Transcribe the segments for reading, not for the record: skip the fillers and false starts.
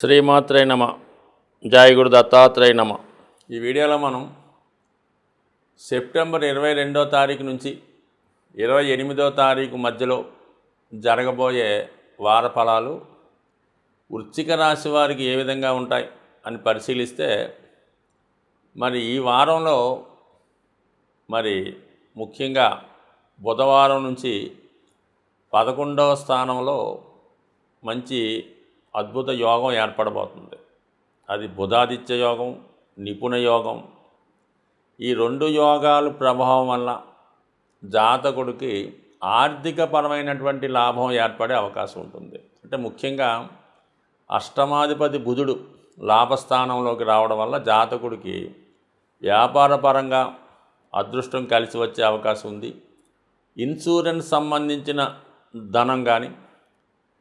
శ్రీమాత్రే నమ. జయ గురు దత్తాత్రేయ నమ. ఈ వీడియోలో మనం సెప్టెంబర్ 22వ తారీఖు నుంచి 28వ తారీఖు మధ్యలో జరగబోయే వార ఫలాలు వృశ్చిక రాశి వారికి ఏ విధంగా ఉంటాయి అని పరిశీలిస్తే, మరి ఈ వారంలో ముఖ్యంగా బుధవారం నుంచి 11వ స్థానంలో మంచి అద్భుత యోగం ఏర్పడబోతుంది. అది బుధాదిత్య యోగం, నిపుణ యోగం. ఈ రెండు యోగాలు ప్రభావం వల్ల జాతకుడికి ఆర్థికపరమైనటువంటి లాభం ఏర్పడే అవకాశం ఉంటుంది. అంటే ముఖ్యంగా అష్టమాధిపతి బుధుడు లాభస్థానంలోకి రావడం వల్ల జాతకుడికి వ్యాపారపరంగా అదృష్టం కలిసి వచ్చే అవకాశం ఉంది. ఇన్సూరెన్స్ సంబంధించిన ధనం కానీ,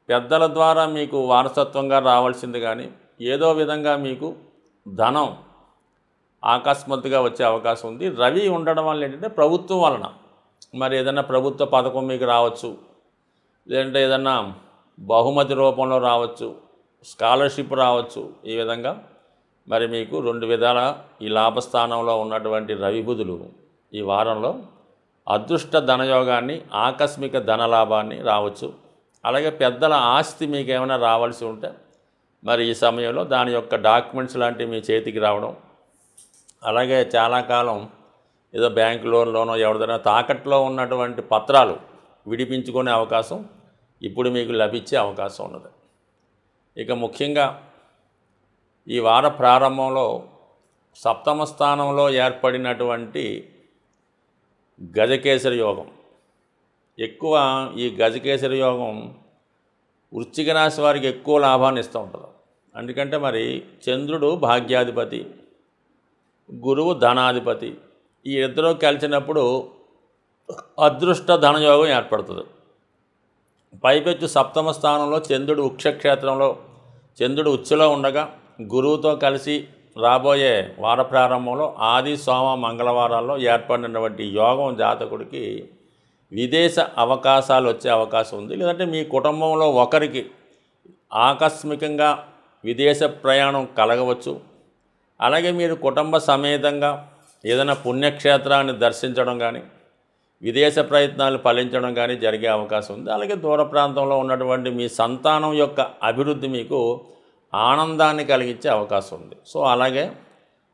పెద్దల ద్వారా మీకు వారసత్వంగా రావాల్సింది కానీ, ఏదో విధంగా మీకు ధనం అకస్మాత్తుగా వచ్చే అవకాశం ఉంది. రవి ఉండడం వల్ల ఏంటంటే ప్రభుత్వం వలన ఏదైనా ప్రభుత్వ పథకం మీకు రావచ్చు, లేదంటే ఏదన్నా బహుమతి రూపంలో రావచ్చు, స్కాలర్షిప్ రావచ్చు. ఈ విధంగా మీకు రెండు విధాల ఈ లాభస్థానంలో ఉన్నటువంటి రవి బుధులు ఈ వారంలో అదృష్ట ధనయోగాన్ని, ఆకస్మిక ధనలాభాన్ని రావచ్చు. అలాగే పెద్దల ఆస్తి మీకు ఏమైనా రావాల్సి ఉంటే ఈ సమయంలో దాని యొక్క డాక్యుమెంట్స్ లాంటివి మీ చేతికి రావడం, అలాగే చాలా కాలం ఏదో బ్యాంకు లోన్లోనో ఎవరిదైనా తాకట్లో ఉన్నటువంటి పత్రాలు విడిపించుకునే అవకాశం ఇప్పుడు మీకు లభించే అవకాశం ఉన్నది. ఇక ముఖ్యంగా ఈ వార ప్రారంభంలో సప్తమ స్థానంలో ఏర్పడినటువంటి గజకేసరి యోగం, ఎక్కువ ఈ గజకేసరి యోగం వృశ్చిక రాశి వారికి ఎక్కువ లాభాన్ని ఇస్తూ ఉంటుంది. ఎందుకంటే చంద్రుడు భాగ్యాధిపతి, గురువు ధనాధిపతి, ఈ ఇద్దరు కలిసినప్పుడు అదృష్ట ధనయోగం ఏర్పడుతుంది. పైపెచ్చు సప్తమ స్థానంలో చంద్రుడు వృక్షక్షేత్రంలో చంద్రుడు ఉచ్చులో ఉండగా గురువుతో కలిసి రాబోయే వార ప్రారంభంలో ఆది సోమ మంగళవారాల్లో ఏర్పడినటువంటి యోగం జాతకుడికి విదేశ అవకాశాలు వచ్చే అవకాశం ఉంది. లేదంటే మీ కుటుంబంలో ఒకరికి ఆకస్మికంగా విదేశ ప్రయాణం కలగవచ్చు. అలాగే మీరు కుటుంబ సమేతంగా ఏదైనా పుణ్యక్షేత్రాన్ని దర్శించడం కానీ, విదేశ ప్రయత్నాలు ఫలించడం కానీ జరిగే అవకాశం ఉంది. అలాగే దూర ప్రాంతంలో ఉన్నటువంటి మీ సంతానం యొక్క అభివృద్ధి మీకు ఆనందాన్ని కలిగించే అవకాశం ఉంది. సో అలాగే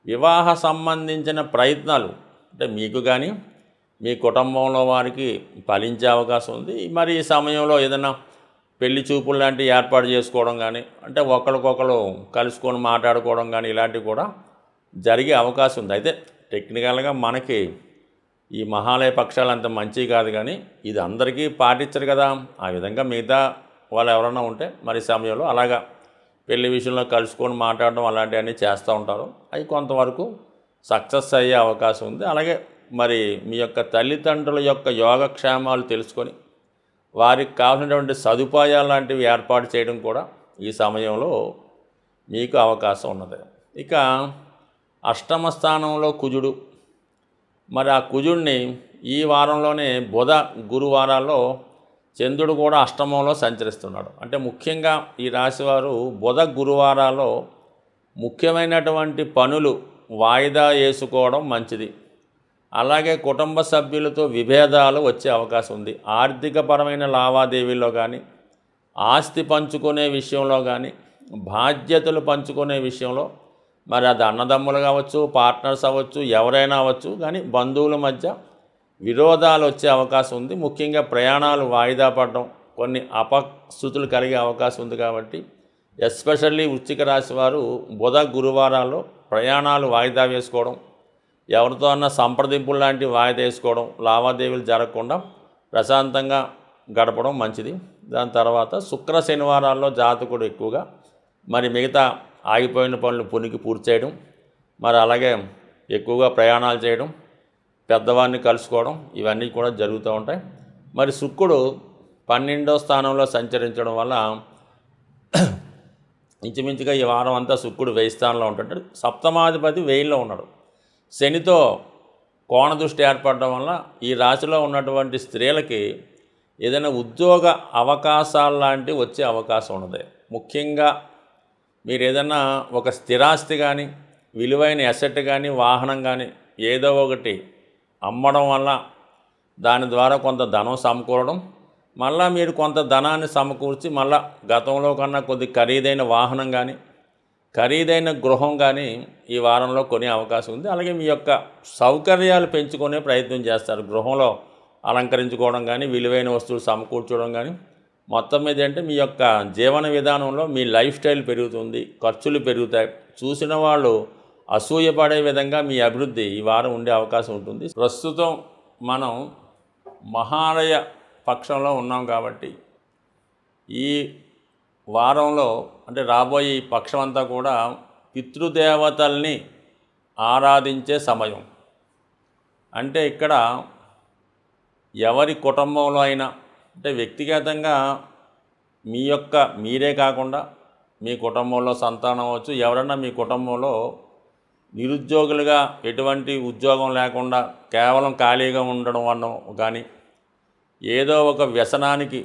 వివాహ సంబంధించిన ప్రయత్నాలు అంటే మీకు కానీ మీ కుటుంబంలో వారికి ఫలించే అవకాశం ఉంది. ఈ సమయంలో ఏదైనా పెళ్లి చూపులు లాంటివి ఏర్పాటు చేసుకోవడం కానీ, అంటే ఒకరికొకరు కలుసుకొని మాట్లాడుకోవడం కానీ ఇలాంటివి కూడా జరిగే అవకాశం ఉంది. అయితే టెక్నికల్గా మనకి ఈ మహాలయ పక్షాలు అంత మంచివి కాదు, కానీ ఇది అందరికీ పాటించరు కదా. ఆ విధంగా మిగతా వాళ్ళు ఎవరైనా ఉంటే సమయంలో అలాగా పెళ్లి విషయంలో కలుసుకొని మాట్లాడడం అలాంటివన్నీ చేస్తూ ఉంటారు. అవి కొంతవరకు సక్సెస్ అయ్యే అవకాశం ఉంది. అలాగే మీ యొక్క తల్లిదండ్రుల యొక్క యోగక్షేమాలు తెలుసుకొని వారికి కావాల్సినటువంటి సదుపాయాలు లాంటివి ఏర్పాటు చేయడం కూడా ఈ సమయంలో మీకు అవకాశం ఉన్నది. ఇక అష్టమ స్థానంలో కుజుడు, ఆ కుజుడిని ఈ వారంలోనే బుధ గురువారాల్లో చంద్రుడు కూడా అష్టమంలో సంచరిస్తున్నాడు. అంటే ముఖ్యంగా ఈ రాశివారు బుధ గురువారాల్లో ముఖ్యమైనటువంటి పనులు వాయిదా వేసుకోవడం మంచిది. అలాగే కుటుంబ సభ్యులతో విభేదాలు వచ్చే అవకాశం ఉంది. ఆర్థికపరమైన లావాదేవీల్లో కానీ, ఆస్తి పంచుకునే విషయంలో కానీ, బాధ్యతలు పంచుకునే విషయంలో అది అన్నదమ్ములు కావచ్చు, పార్ట్నర్స్ అవ్వచ్చు, ఎవరైనా అవ్వచ్చు, కానీ బంధువుల మధ్య విరోధాలు వచ్చే అవకాశం ఉంది. ముఖ్యంగా ప్రయాణాలు వాయిదా పడడం, కొన్ని అపస్థితులు కలిగే అవకాశం ఉంది. కాబట్టి ఎస్పెషల్లీ వృశ్చిక రాశి వారు బుధ గురువారాల్లో ప్రయాణాలు వాయిదా వేసుకోవడం, ఎవరితో అన్న సంప్రదింపులు లాంటివి వాయిదా వేసుకోవడం, లావాదేవీలు జరగకుండా ప్రశాంతంగా గడపడం మంచిది. దాని తర్వాత శుక్ర శనివారాల్లో జాతకుడు ఎక్కువగా మిగతా ఆగిపోయిన పనులు పూర్తి చేయడం, అలాగే ఎక్కువగా ప్రయాణాలు చేయడం, పెద్దవారిని కలుసుకోవడం ఇవన్నీ కూడా జరుగుతూ ఉంటాయి. శుక్రుడు 12వ స్థానంలో సంచరించడం వల్ల ఇంచుమించుగా ఈ వారం అంతా శుక్రుడు 1000 స్థానంలో ఉంటాడు. సప్తమాధిపతి 1000లో ఉన్నాడు. శనితో కోణ దృష్టి ఏర్పడడం వల్ల ఈ రాశిలో ఉన్నటువంటి స్త్రీలకి ఏదైనా ఉద్యోగ అవకాశాలు లాంటివి వచ్చే అవకాశం ఉన్నది. ముఖ్యంగా మీరు ఏదన్నా ఒక స్థిరాస్తి కానీ, విలువైన అసెట్ కానీ, వాహనం కానీ ఏదో ఒకటి అమ్మడం వల్ల దాని ద్వారా కొంత ధనం సమకూరడం, మళ్ళీ మీరు కొంత ధనాన్ని సమకూర్చి మళ్ళీ గతంలో కన్నా కొద్ది ఖరీదైన వాహనం కానీ, ఖరీదైన గృహం కానీ ఈ వారంలో కొనే అవకాశం ఉంది. అలాగే మీ యొక్క సౌకర్యాలు పెంచుకునే ప్రయత్నం చేస్తారు. గృహంలో అలంకరించుకోవడం కానీ, విలువైన వస్తువులు సమకూర్చడం కానీ, మొత్తం మీద అంటే మీ యొక్క జీవన విధానంలో మీ లైఫ్ స్టైల్ పెరుగుతుంది, ఖర్చులు పెరుగుతాయి. చూసిన వాళ్ళు అసూయపడే విధంగా మీ అభివృద్ధి ఈ వారం ఉండే అవకాశం ఉంటుంది. ప్రస్తుతం మనం మహాలయ పక్షంలో ఉన్నాం కాబట్టి ఈ వారంలో అంటే రాబోయే ఈ పక్షం అంతా కూడా పితృదేవతల్ని ఆరాధించే సమయం. అంటే ఇక్కడ ఎవరి కుటుంబంలో అయినా అంటే వ్యక్తిగతంగా మీరే కాకుండా మీ కుటుంబంలో సంతానం అవ్వచ్చు, ఎవరన్నా మీ కుటుంబంలో నిరుద్యోగులుగా ఎటువంటి ఉద్యోగం లేకుండా కేవలం ఖాళీగా ఉండడం వల్ల కానీ, ఏదో ఒక వ్యసనానికి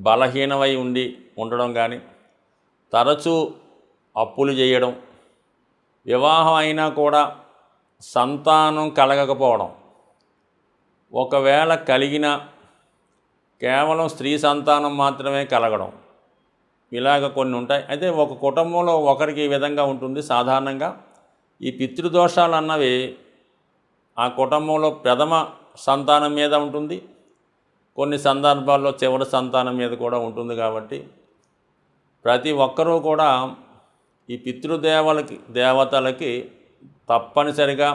బలహీనమై ఉండడం కానీ, తరచూ అప్పులు చేయడం, వివాహం అయినా కూడా సంతానం కలగకపోవడం, ఒకవేళ కలిగిన కేవలం స్త్రీ సంతానం మాత్రమే కలగడం, ఇలాగ కొన్ని ఉంటాయి. అయితే ఒక కుటుంబంలో ఒకరికి ఈ విధంగా ఉంటుంది. సాధారణంగా ఈ పితృదోషాలు అన్నవి ఆ కుటుంబంలో ప్రథమ సంతానం మీద ఉంటుంది, కొన్ని సందర్భాల్లో చివరి సంతానం మీద కూడా ఉంటుంది. కాబట్టి ప్రతి ఒక్కరూ కూడా ఈ దేవతలకి తప్పనిసరిగా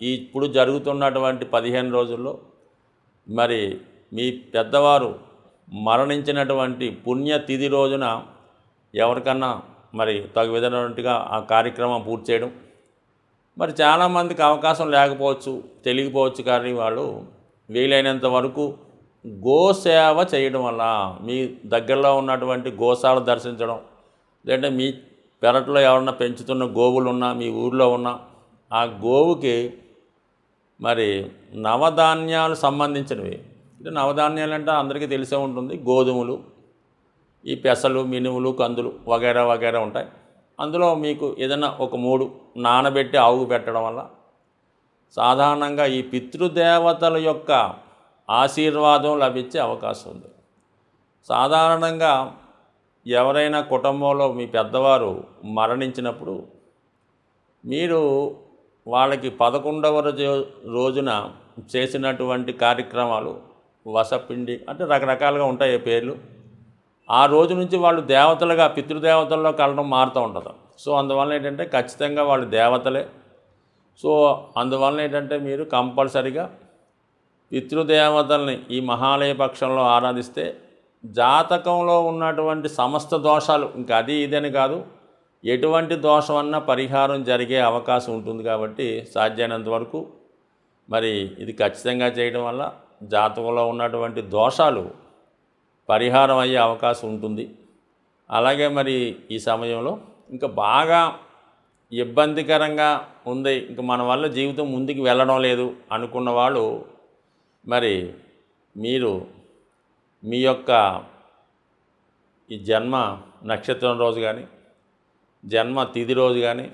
ఇప్పుడు జరుగుతున్నటువంటి 15 రోజుల్లో మరి మీ పెద్దవారు మరణించినటువంటి పుణ్యతిథి రోజున ఎవరికన్నా మరి తగు విధమైనట్టుగా ఆ కార్యక్రమం పూర్తి చేయడం. మరి చాలామందికి అవకాశం లేకపోవచ్చు, తెలియకపోవచ్చు, కానీ వాళ్ళు వీలైనంత వరకు గోసేవ చేయడం వల్ల మీ దగ్గరలో ఉన్నటువంటి గోశాల దర్శించడం, లేదంటే మీ పెరట్లో ఎవరన్నా పెంచుతున్న గోవులు ఉన్నా, మీ ఊరిలో ఉన్న ఆ గోవుకి మరి నవధాన్యాలు సంబంధించినవి, అంటే నవధాన్యాలు అంటే అందరికీ తెలిసే ఉంటుంది, గోధుమలు, ఈ పెసలు, మినుములు, కందులు వగైరా వగైరా ఉంటాయి. అందులో మీకు ఏదైనా ఒక 3 నానబెట్టి ఆవుకు పెట్టడం వల్ల సాధారణంగా ఈ పితృదేవతల యొక్క ఆశీర్వాదం లభించే అవకాశం ఉంది. సాధారణంగా ఎవరైనా కుటుంబంలో మీ పెద్దవారు మరణించినప్పుడు మీరు వాళ్ళకి 11వ రోజున చేసినటువంటి కార్యక్రమాలు వసపిండి అంటే రకరకాలుగా ఉంటాయి పేర్లు. ఆ రోజు నుంచి వాళ్ళు దేవతలుగా పితృదేవతల్లో కలడం మారుతూ ఉంటుంది. సో అందువల్ల ఏంటంటే ఖచ్చితంగా వాళ్ళు దేవతలే. సో అందువల్ల ఏంటంటే మీరు కంపల్సరిగా పితృదేవతల్ని ఈ మహాలయ పక్షంలో ఆరాధిస్తే జాతకంలో ఉన్నటువంటి సమస్త దోషాలు, ఇంకా అది ఇదని కాదు, ఎటువంటి దోషం అన్నా పరిహారం జరిగే అవకాశం ఉంటుంది. కాబట్టి సాధ్యమైనంత వరకు మరి ఇది ఖచ్చితంగా చేయడం వల్ల జాతకంలో ఉన్నటువంటి దోషాలు పరిహారం అయ్యే అవకాశం ఉంటుంది. అలాగే మరి ఈ సమయంలో ఇంకా బాగా ఇబ్బందికరంగా ఉంది, ఇంకా మన వల్ల జీవితం ముందుకు వెళ్ళడం లేదు అనుకున్న వాళ్ళు మరి మీరు మీ యొక్క ఈ జన్మ నక్షత్రం రోజు కానీ, జన్మ తిథి రోజు కానీ,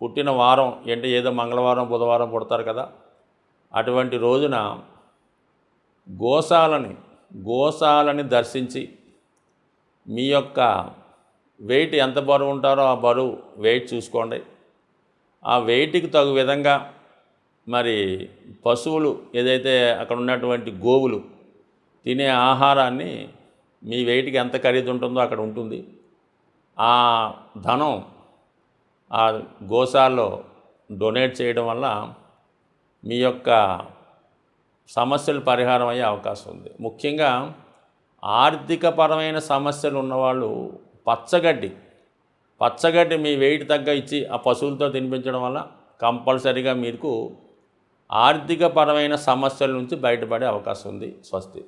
పుట్టిన వారం అంటే ఏదో మంగళవారం బుధవారం పుడతారు కదా, అటువంటి రోజున గోశాలని దర్శించి మీ యొక్క వెయిట్ ఎంత బరువు ఉంటారో ఆ బరువు వెయిట్ చూసుకోండి. ఆ వెయిట్కి తగు విధంగా మరి పశువులు ఏదైతే అక్కడ ఉన్నటువంటి గోవులు తినే ఆహారాన్ని మీ వెయిట్కి ఎంత ఖరీదు ఉంటుందో అక్కడ ఉంటుంది. ఆ ధనం ఆ గోశాలలో డొనేట్ చేయడం వల్ల మీ యొక్క సమస్యలు పరిహారం అయ్యే అవకాశం ఉంది. ముఖ్యంగా ఆర్థికపరమైన సమస్యలు ఉన్నవాళ్ళు పచ్చగడ్డి మీ వెయిట్ తగ్గ ఇచ్చి ఆ పశువులతో తినిపించడం వల్ల కంపల్సరీగా మీకు ఆర్థికపరమైన సమస్యల నుంచి బయటపడే అవకాశం ఉంది. స్వస్తి.